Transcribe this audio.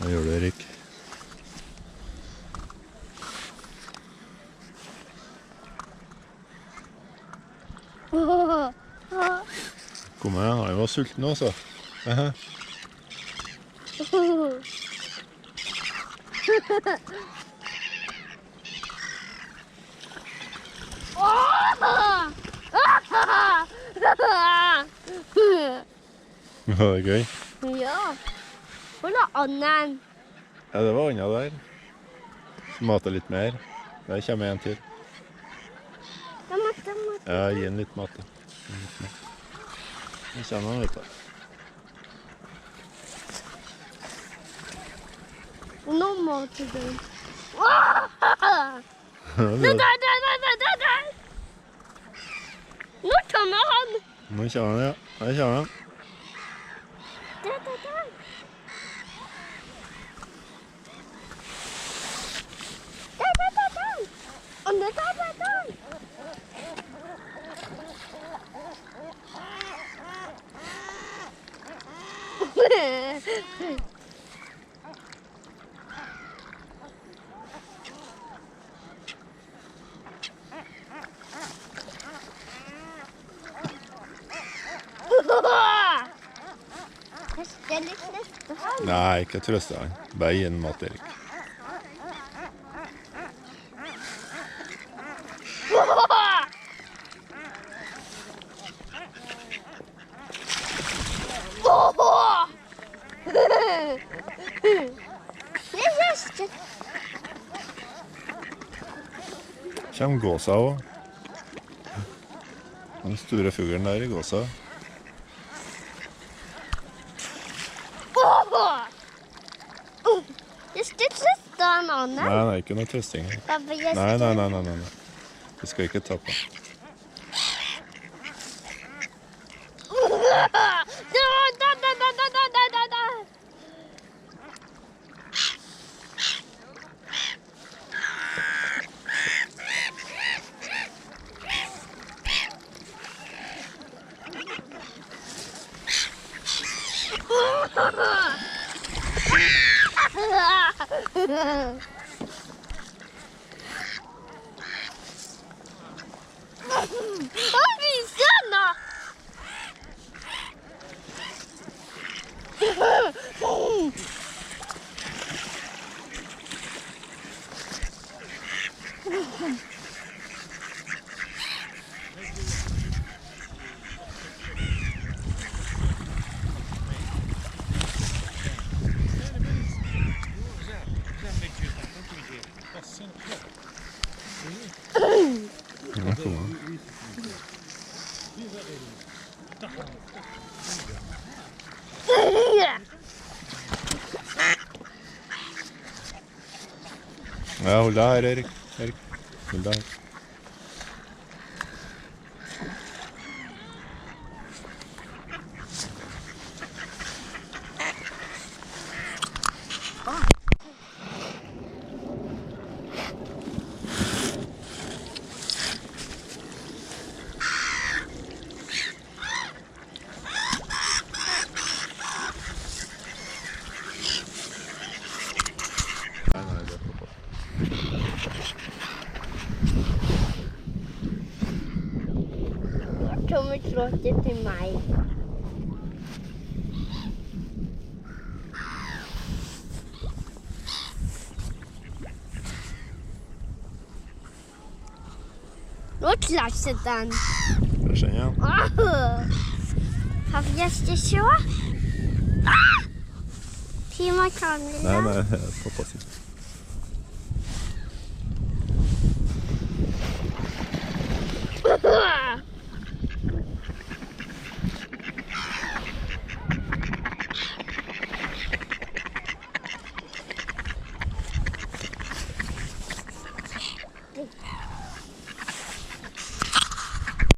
Hva gjør du, Erik? Kom igjen, jeg var sulten også. Var det gøy? Ja. Hvor er anden? Ja, det var Anna der. Matet litt mer. Der kommer en til. Ja, gi en litt mat da. Nå kommer han, vet du. Nå mater du. Der! Nå kommer han! Nå kommer han, ja. Der kommer han. Der. Og der. Nei, ikke trøste han. Bare gi en mat, Erik. Kjem gåsa også. Den store fuglen der i gåsa. Det skal trøste han, Anne. Nei, ikke noe trøsting. Nei. Du skal ikke ta på. Ja, kom an. Ja, hold deg her, Erik. Hold deg her. Nei, det er på. Kommer trådte til meg. Nå klasset den. Der skjønner jeg. Har vi gjester så? Timer kan vi. Nei, pappa sier.